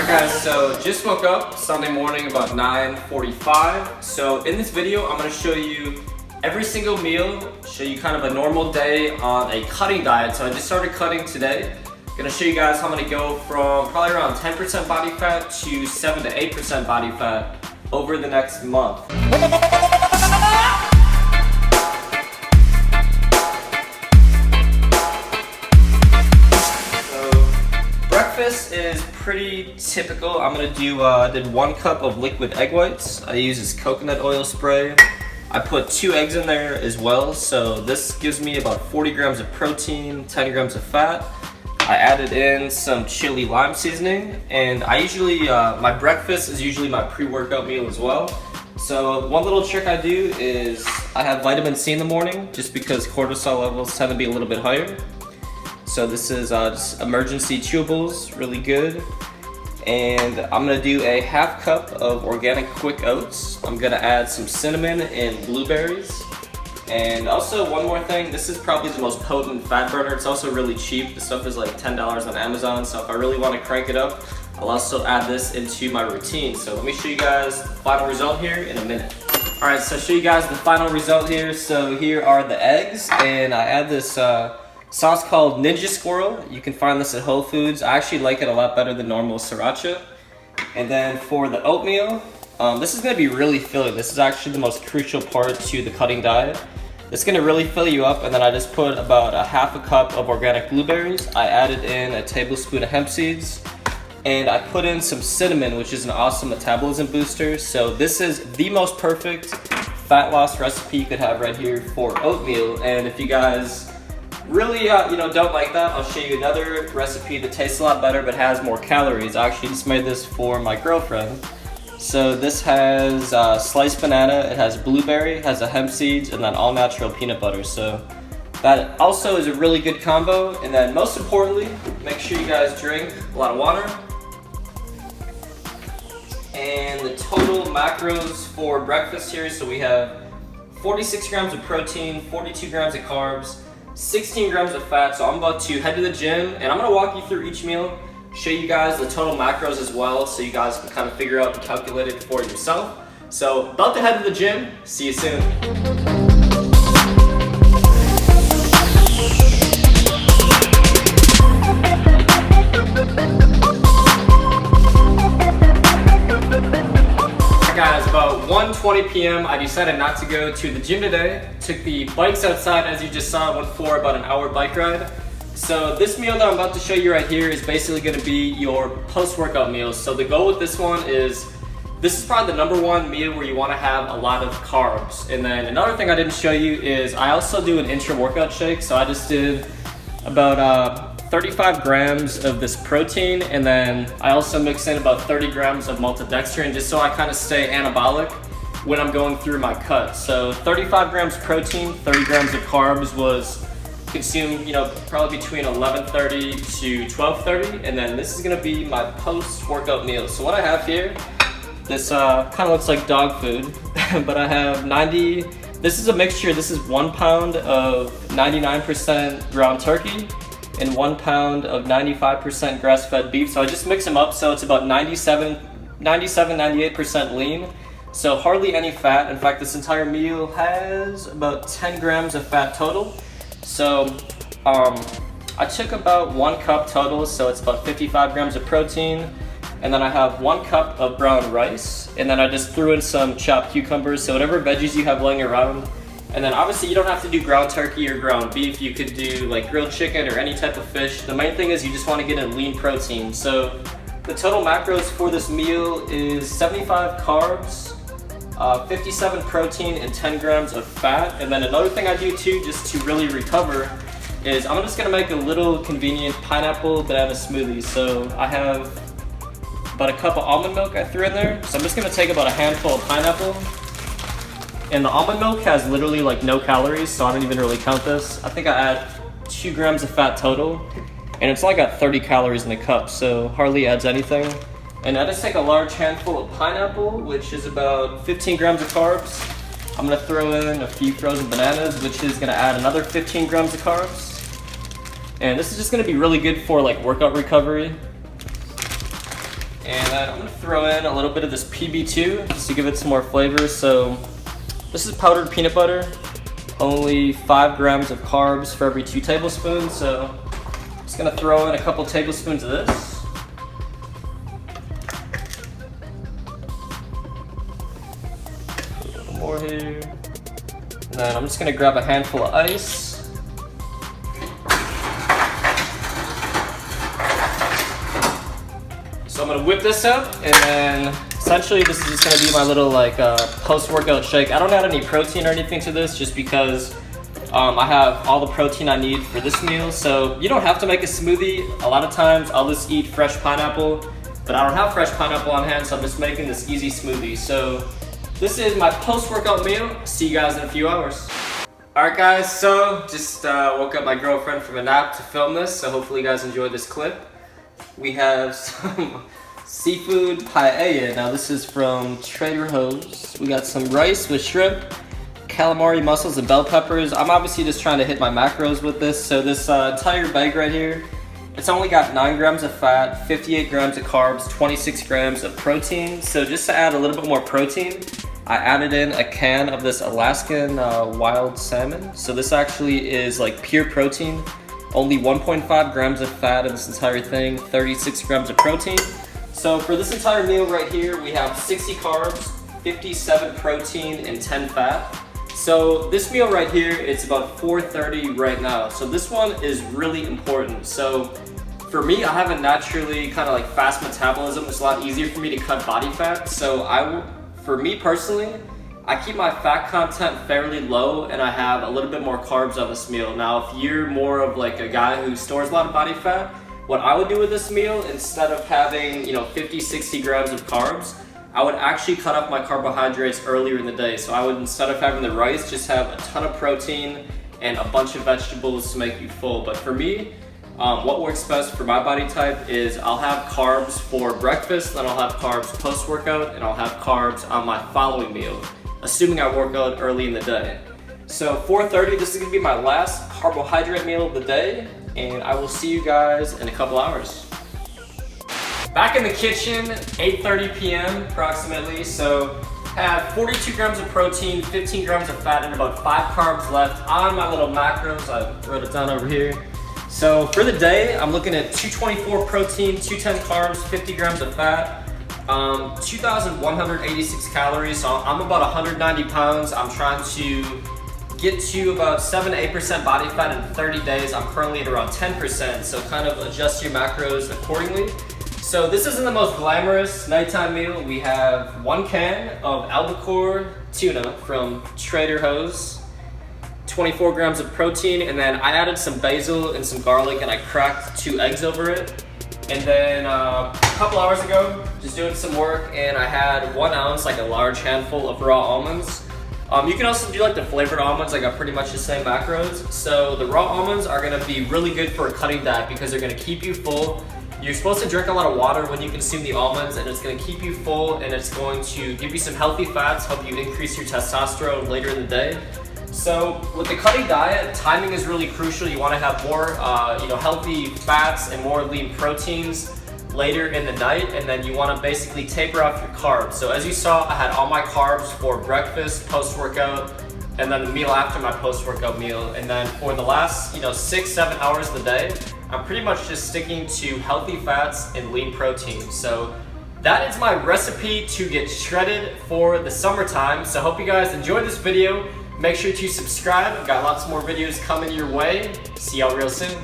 Alright guys, so just woke up Sunday morning about 9:45. So in this video, I'm going to show you every single meal, show you kind of a normal day on a cutting diet. So I just started cutting today. I'm going to show you guys how I'm going to go from probably around 10% body fat to 7 to 8% body fat over the next month. Breakfast is pretty typical. I'm gonna do, I did 1 cup of liquid egg whites. I use this coconut oil spray. I put 2 eggs in there as well. So this gives me about 40 grams of protein, 10 grams of fat. I added in some chili lime seasoning, and I usually, my breakfast is usually my pre-workout meal as well. So one little trick I do is I have vitamin C in the morning just because cortisol levels tend to be a little bit higher. So this is just emergency chewables, really good. And I'm gonna do a 1/2 cup of organic quick oats. I'm gonna add some cinnamon and blueberries. And also one more thing, this is probably the most potent fat burner. It's also really cheap. The stuff is like $10 on Amazon. So if I really wanna crank it up, I'll also add this into my routine. So let me show you guys the final result here in a minute. All right, so I'll show you guys the final result here. So here are the eggs, and I add this sauce called Ninja Squirrel. You can find this at Whole Foods. I actually like it a lot better than normal sriracha. And then for the oatmeal, this is gonna be really filling. This is actually the most crucial part to the cutting diet. It's gonna really fill you up, and then I just put about 1/2 cup of organic blueberries. I added in a tablespoon of hemp seeds, and I put in some cinnamon, which is an awesome metabolism booster. So this is the most perfect fat loss recipe you could have right here for oatmeal. And if you guys really don't like that, I'll show you another recipe that tastes a lot better but has more calories. I actually just made this for my girlfriend. So this has sliced banana, it has blueberry, it has the hemp seeds, and then all natural peanut butter. So that also is a really good combo. And then most importantly, make sure you guys drink a lot of water. And the total macros for breakfast here, so we have 46 grams of protein, 42 grams of carbs, 16 grams of fat. So I'm about to head to the gym, and I'm gonna walk you through each meal, show you guys the total macros as well, so you guys can kind of figure out and calculate it for yourself. So about to head to the gym, see you soon. Guys, about 1:20 p.m. I decided not to go to the gym today. Took the bikes outside, as you just saw. Went for about an hour bike ride. So this meal that I'm about to show you right here is basically going to be your post-workout meal. So the goal with this one is, this is probably the #1 meal where you want to have a lot of carbs. And then another thing I didn't show you is I also do an intra-workout shake. So I just did about 35 grams of this protein, and then I also mix in about 30 grams of maltodextrin just so I kind of stay anabolic when I'm going through my cut. So 35 grams protein, 30 grams of carbs was consumed, probably between 11:30 to 12:30, and then this is gonna be my post-workout meal. So what I have here, this kind of looks like dog food, but I have this is a mixture. This is 1 pound of 99% ground turkey and 1 pound of 95% grass-fed beef. So I just mix them up, so it's about 98% lean. So hardly any fat. In fact, this entire meal has about 10 grams of fat total. So I took about 1 cup total, so it's about 55 grams of protein. And then I have 1 cup of brown rice. And then I just threw in some chopped cucumbers, so whatever veggies you have laying around. And then obviously you don't have to do ground turkey or ground beef. You could do like grilled chicken or any type of fish. The main thing is you just want to get in lean protein. So the total macros for this meal is 75 carbs, 57 protein, and 10 grams of fat. And then another thing I do too, just to really recover, is I'm just gonna make a little convenient pineapple banana smoothie. So I have about a cup of almond milk I threw in there. So I'm just gonna take about a handful of pineapple. And the almond milk has literally like no calories, so I don't even really count this. I think I add 2 grams of fat total, and it's only got 30 calories in the cup, so hardly adds anything. And I just take a large handful of pineapple, which is about 15 grams of carbs. I'm gonna throw in a few frozen bananas, which is gonna add another 15 grams of carbs. And this is just gonna be really good for like workout recovery. And then I'm gonna throw in a little bit of this PB2 just to give it some more flavor. So this is powdered peanut butter, only 5 grams of carbs for every 2 tablespoons. So I'm just gonna throw in a couple tablespoons of this. A little more here. And then I'm just gonna grab a handful of ice. So I'm gonna whip this up, and then essentially this is just gonna be my little like post-workout shake. I don't add any protein or anything to this just because I have all the protein I need for this meal. So you don't have to make a smoothie. A lot of times I'll just eat fresh pineapple, but I don't have fresh pineapple on hand, so I'm just making this easy smoothie. So this is my post-workout meal. See you guys in a few hours. Alright guys, so just woke up my girlfriend from a nap to film this, so hopefully you guys enjoyed this clip. We have some seafood paella. Now this is from Trader Joe's. We got some rice with shrimp, calamari mussels, and bell peppers. I'm obviously just trying to hit my macros with this. So this entire bag right here, it's only got 9 grams of fat, 58 grams of carbs, 26 grams of protein. So just to add a little bit more protein, I added in a can of this Alaskan wild salmon. So this actually is like pure protein. Only 1.5 grams of fat in this entire thing, 36 grams of protein. So for this entire meal right here, we have 60 carbs, 57 protein, and 10 fat. So this meal right here, it's about 4:30 right now. So this one is really important. So for me, I have a naturally kind of like fast metabolism. It's a lot easier for me to cut body fat. So for me personally, I keep my fat content fairly low, and I have a little bit more carbs on this meal. Now, if you're more of like a guy who stores a lot of body fat, what I would do with this meal, instead of having 50, 60 grams of carbs, I would actually cut off my carbohydrates earlier in the day. So I would, instead of having the rice, just have a ton of protein and a bunch of vegetables to make you full. But for me, what works best for my body type is I'll have carbs for breakfast, then I'll have carbs post-workout, and I'll have carbs on my following meal, assuming I work out early in the day. So 4:30, this is gonna be my last carbohydrate meal of the day, and I will see you guys in a couple hours. Back in the kitchen, 8:30 p.m. approximately. So have 42 grams of protein, 15 grams of fat, and about 5 carbs left on my little macros. I wrote it down over here. So for the day, I'm looking at 224 protein, 210 carbs, 50 grams of fat, 2,186 calories. So I'm about 190 pounds. I'm trying to get to about 7 to 8% body fat in 30 days. I'm currently at around 10%, so kind of adjust your macros accordingly. So this isn't the most glamorous nighttime meal. We have 1 can of albacore tuna from Trader Joe's, 24 grams of protein, and then I added some basil and some garlic, and I cracked 2 eggs over it. And then a couple hours ago, just doing some work, and I had 1 ounce, like a large handful of raw almonds. You can also do like the flavored almonds. I got pretty much the same macros. So the raw almonds are gonna be really good for a cutting diet because they're gonna keep you full. You're supposed to drink a lot of water when you consume the almonds, and it's gonna keep you full, and it's going to give you some healthy fats, help you increase your testosterone later in the day. So with the cutting diet, timing is really crucial. You wanna have more healthy fats and more lean proteins later in the night, and then you wanna basically taper off your carbs. So as you saw, I had all my carbs for breakfast, post-workout, and then the meal after my post-workout meal. And then for the last 6-7 hours of the day, I'm pretty much just sticking to healthy fats and lean protein. So that is my recipe to get shredded for the summertime. So hope you guys enjoyed this video. Make sure to subscribe. I've got lots more videos coming your way. See y'all real soon.